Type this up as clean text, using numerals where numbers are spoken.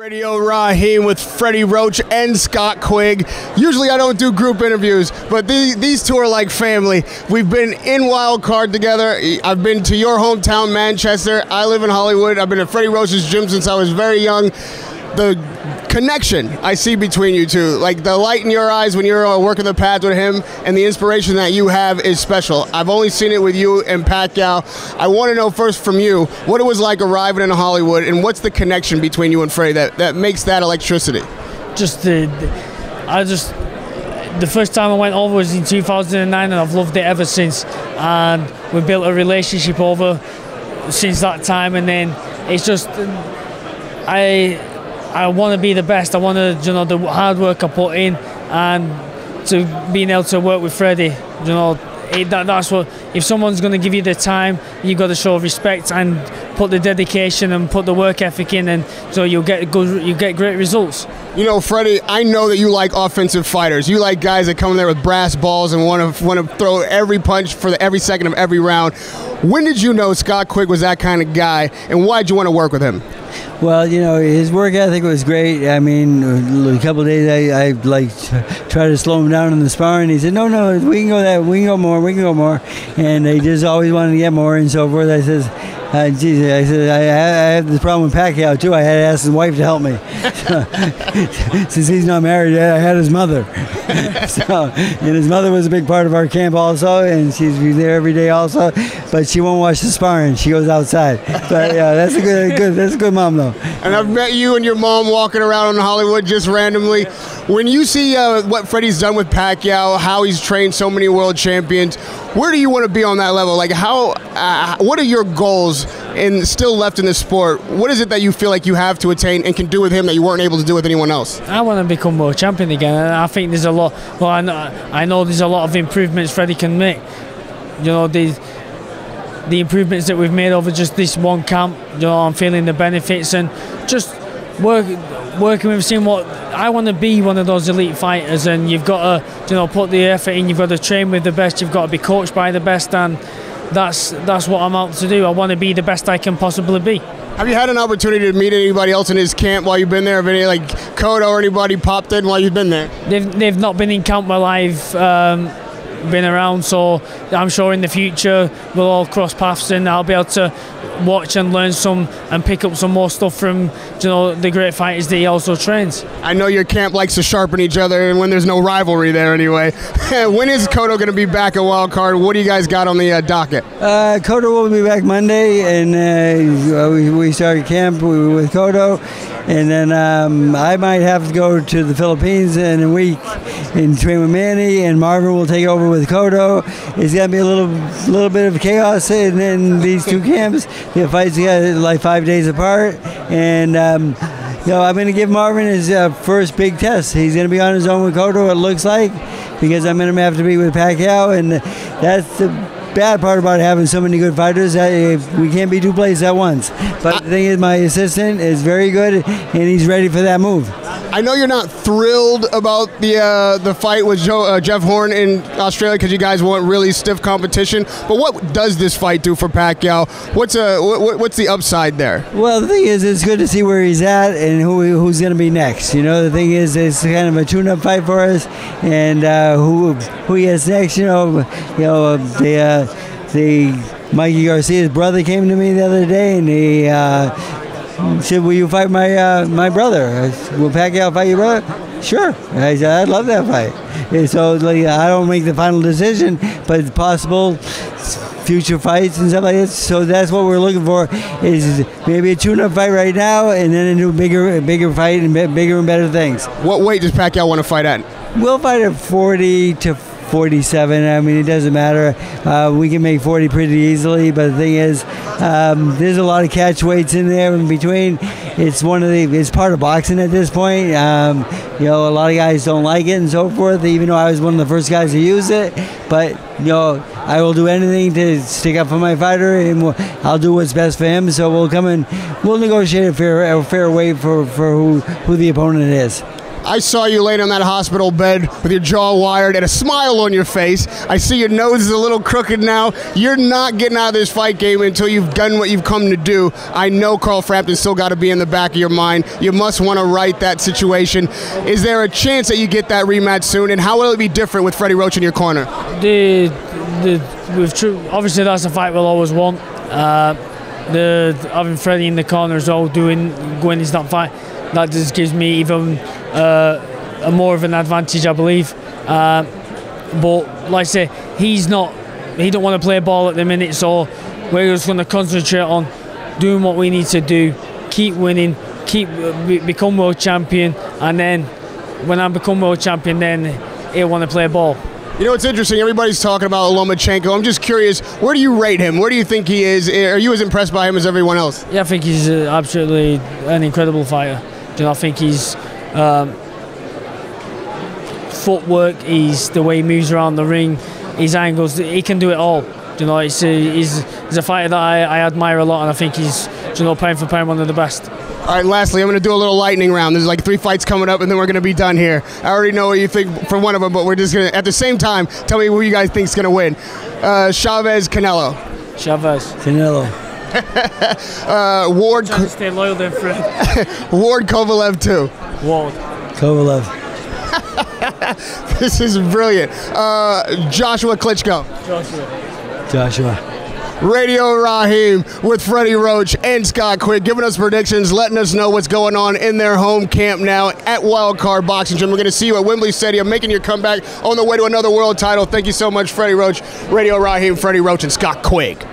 Radio Rahim with Freddie Roach and Scott Quigg. Usually I don't do group interviews, but these two are like family. We've been in Wild Card together. I've been to your hometown, Manchester. I live in Hollywood. I've been at Freddie Roach's gym since I was very young. The connection I see between you two, like the light in your eyes when you're working the pads with him, and the inspiration that you have is special. I've only seen it with you and Pacquiao. I want to know first from you what it was like arriving in Hollywood, and what's the connection between you and Freddie that makes that electricity? The first time I went over was in 2009, and I've loved it ever since. And we built a relationship over since that time, and then it's just I want to be the best. I want to, the hard work I put in, and to being able to work with Freddie, that's what. If someone's going to give you the time, you got to show respect and put the dedication and put the work ethic in, and so you get great results. Freddie, I know that you like offensive fighters. You like guys that come in there with brass balls and want to throw every punch for every second of every round. When did you know Scott Quigg was that kind of guy, and why did you want to work with him? Well, his work ethic was great. I mean, a couple of days I tried to slow him down in the sparring. He said, no, we can go more. And they just always wanted to get more and so forth. I said, I have this problem with Pacquiao too. I had to ask his wife to help me. Since he's not married yet, I had his mother. And his mother was a big part of our camp also, and she's there every day also. But she won't watch the sparring. She goes outside. But yeah, that's a good mom though. And I've met you and your mom walking around in Hollywood just randomly. When you see what Freddie's done with Pacquiao, how he's trained so many world champions, where do you want to be on that level? Like what are your goals and still left in the sport? What is it that you feel like you have to attain and can do with him that you weren't able to do with anyone else? I want to become world champion again, and I think there's a lot. Well, I know there's a lot of improvements Freddie can make. The improvements that we've made over just this one camp. I'm feeling the benefits, and just working with him. What I want to be one of those elite fighters, and you've got to put the effort in. You've got to train with the best. You've got to be coached by the best, and that's what I'm out to do. I want to be the best I can possibly be. Have you had an opportunity to meet anybody else in his camp while you've been there? Have any like Cotto or anybody popped in while you've been there? They've not been in camp while I've been around, so I'm sure in the future we'll all cross paths and I'll be able to watch and learn some and pick up some more stuff from the great fighters that he also trains. I know your camp likes to sharpen each other, and when there's no rivalry there anyway. When is Cotto going to be back at Wild Card? What do you guys got on the docket? Cotto will be back Monday, and we started camp with Cotto, and then I might have to go to the Philippines in a week and train with Manny, and Marvin will take over with Cotto. It's going to be a little bit of chaos in these two camps. The fights are like 5 days apart, and I'm going to give Marvin his first big test. He's going to be on his own with Cotto, it looks like, because I'm going to have to be with Pacquiao, and that's the bad part about having so many good fighters. We can't be two places at once. But the thing is, my assistant is very good, and he's ready for that move. I know you're not thrilled about the fight with Jeff Horn in Australia because you guys want really stiff competition. But what does this fight do for Pacquiao? What's the upside there? Well, the thing is, it's good to see where he's at and who's going to be next. The thing is, it's kind of a tune-up fight for us, and who he gets next. Mikey Garcia's brother came to me the other day, and he said, "Will you fight my brother?" I said, "Will Pacquiao fight your brother?" Sure. I said, "I'd love that fight." And so I don't make the final decision, but it's possible future fights and stuff like that. So that's what we're looking for, is maybe a tune-up fight right now, and then a new bigger fight and bigger and better things. What weight does Pacquiao want to fight at? We'll fight at 40 to 47. I mean, it doesn't matter. We can make 40 pretty easily, but the thing is, there's a lot of catch weights in there in between. It's part of boxing at this point. A lot of guys don't like it and so forth, even though I was one of the first guys to use it. But I will do anything to stick up for my fighter, and I'll do what's best for him. So we'll come in, we'll negotiate a fair weight for who the opponent is. I saw you laying on that hospital bed with your jaw wired and a smile on your face. I see your nose is a little crooked now. You're not getting out of this fight game until you've done what you've come to do. I know Carl Frampton's still got to be in the back of your mind. You must want to right that situation. Is there a chance that you get that rematch soon, and how will it be different with Freddie Roach in your corner? Obviously that's a fight we'll always want. Having Freddie in the corner as well, going into that fight, that just gives me even a more of an advantage, I believe. But like I say, he don't want to play ball at the minute, so we're just going to concentrate on doing what we need to do, keep winning, become world champion, and then when I become world champion, then he'll want to play ball. You know, it's interesting. Everybody's talking about Lomachenko. I'm just curious, where do you rate him? Where do you think he is? Are you as impressed by him as everyone else? Yeah, I think he's absolutely an incredible fighter. I think he's footwork, the way he moves around the ring, his angles, he can do it all. He's a fighter that I admire a lot, and I think he's pound for pound one of the best. All right, lastly, I'm going to do a little lightning round. There's like 3 fights coming up, and then we're going to be done here. I already know what you think for one of them, but we're just going to, at the same time, tell me who you guys think is going to win. Chavez, Canelo. Chavez. Canelo. Ward. Trying to stay loyal then, Fred. Ward, Kovalev, 2. Ward. Kovalev. This is brilliant. Joshua, Klitschko. Joshua. Radio Rahim with Freddie Roach and Scott Quigg giving us predictions, letting us know what's going on in their home camp now at Wildcard Boxing Gym. We're going to see you at Wembley Stadium making your comeback on the way to another world title. Thank you so much, Freddie Roach. Radio Rahim, Freddie Roach, and Scott Quigg.